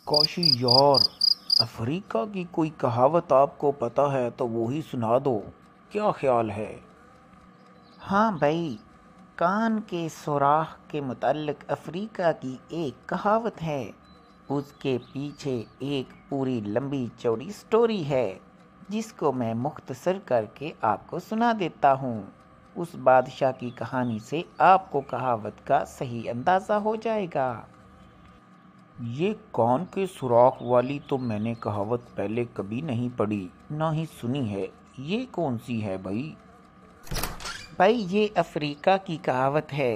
کاشی یار، افریقہ کی کوئی کہاوت آپ کو پتہ ہے تو وہی سنا دو، کیا خیال ہے؟ ہاں بھائی، کان کے سوراخ کے متعلق افریقہ کی ایک کہاوت ہے۔ اس کے پیچھے ایک پوری لمبی چوڑی سٹوری ہے جس کو میں مختصر کر کے آپ کو سنا دیتا ہوں۔ اس بادشاہ کی کہانی سے آپ کو کہاوت کا صحیح اندازہ ہو جائے گا۔ یہ کان کے سوراخ والی تو میں نے کہاوت پہلے کبھی نہیں پڑھی نہ ہی سنی ہے، یہ کون سی ہے بھائی؟ بھائی یہ افریقہ کی کہاوت ہے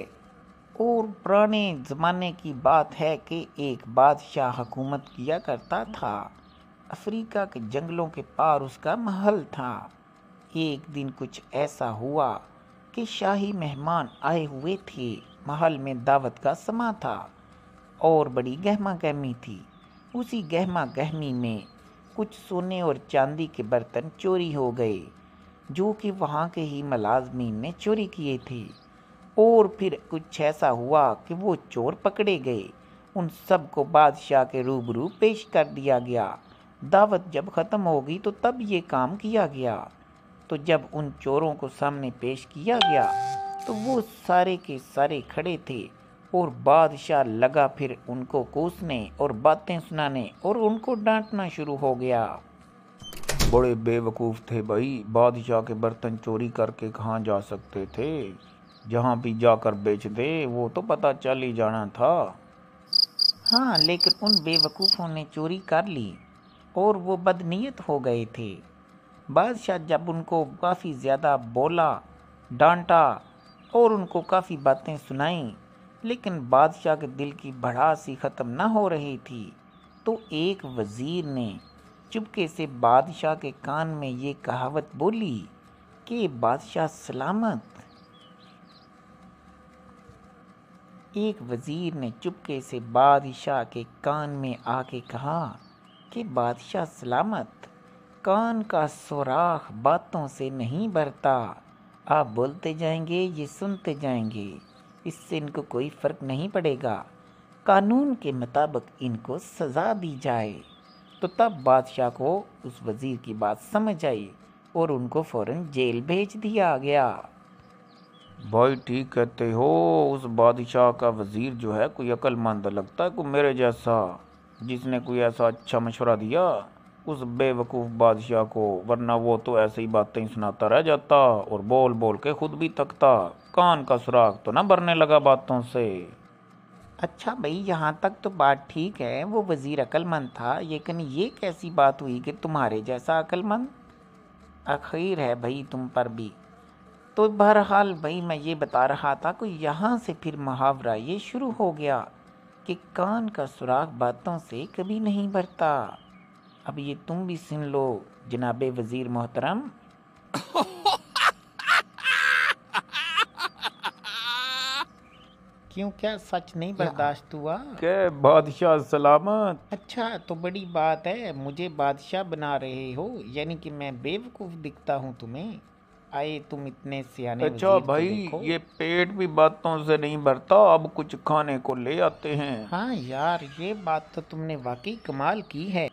اور پرانے زمانے کی بات ہے کہ ایک بادشاہ حکومت کیا کرتا تھا۔ افریقہ کے جنگلوں کے پار اس کا محل تھا۔ ایک دن کچھ ایسا ہوا کہ شاہی مہمان آئے ہوئے تھے۔ محل میں دعوت کا سماں تھا اور بڑی گہما گہمی تھی۔ اسی گہما گہمی میں کچھ سونے اور چاندی کے برتن چوری ہو گئے جو کہ وہاں کے ہی ملازمین نے چوری کیے تھے، اور پھر کچھ ایسا ہوا کہ وہ چور پکڑے گئے۔ ان سب کو بادشاہ کے روبرو پیش کر دیا گیا۔ دعوت جب ختم ہوگی تو تب یہ کام کیا گیا۔ تو جب ان چوروں کو سامنے پیش کیا گیا تو وہ سارے کے سارے کھڑے تھے اور بادشاہ لگا پھر ان کو کوسنے اور باتیں سنانے اور ان کو ڈانٹنا شروع ہو گیا۔ بڑے بے وقوف تھے بھائی، بادشاہ کے برتن چوری کر کے کہاں جا سکتے تھے؟ جہاں بھی جا کر بیچ دے وہ تو پتہ چل ہی جانا تھا۔ ہاں، لیکن ان بے وقوفوں نے چوری کر لی اور وہ بدنیت ہو گئے تھے۔ بادشاہ جب ان کو کافی زیادہ بولا، ڈانٹا اور ان کو کافی باتیں سنائیں، لیکن بادشاہ کے دل کی بھڑاس ہی ختم نہ ہو رہی تھی، تو ایک وزیر نے چپکے سے بادشاہ کے کان میں یہ کہاوت بولی کہ بادشاہ سلامت۔ ایک وزیر نے چپکے سے بادشاہ کے کان میں آ کے کہا کہ بادشاہ سلامت، کان کا سوراخ باتوں سے نہیں بھرتا۔ آپ بولتے جائیں گے، یہ سنتے جائیں گے، اس سے ان کو کوئی فرق نہیں پڑے گا۔ قانون کے مطابق ان کو سزا دی جائے۔ تو تب بادشاہ کو اس وزیر کی بات سمجھ آئی اور ان کو فوراً جیل بھیج دیا گیا۔ بھائی ٹھیک کہتے ہو، اس بادشاہ کا وزیر جو ہے کوئی عقل مند لگتا ہے، کوئی میرے جیسا جس نے کوئی ایسا اچھا مشورہ دیا اس بے وقوف بادشاہ کو، ورنہ وہ تو ایسے ہی باتیں سناتا رہ جاتا اور بول بول کے خود بھی تھکتا۔ کان کا سراغ تو نہ بھرنے لگا باتوں سے۔ اچھا بھائی، یہاں تک تو بات ٹھیک ہے، وہ وزیر عقل مند تھا، لیکن یہ کیسی بات ہوئی کہ تمہارے جیسا عقل مند؟ اخیر ہے بھائی تم پر بھی۔ تو بہرحال بھائی میں یہ بتا رہا تھا کہ یہاں سے پھر محاورہ یہ شروع ہو گیا کہ کان کا سراغ باتوں سے کبھی نہیں بھرتا۔ اب یہ تم بھی سن لو جناب وزیر محترم۔ کیوں، کیا سچ نہیں برداشت ہوا؟ کہ بادشاہ سلامت؟ اچھا تو بڑی بات ہے، مجھے بادشاہ بنا رہے ہو، یعنی کہ میں بے وقوف دکھتا ہوں تمہیں؟ آئے تم اتنے سیانے اچھا وزیر تو بھائی، دیکھو۔ یہ پیٹ بھی باتوں سے نہیں بھرتا، اب کچھ کھانے کو لے آتے ہیں۔ ہاں یار، یہ بات تو تم نے واقعی کمال کی ہے۔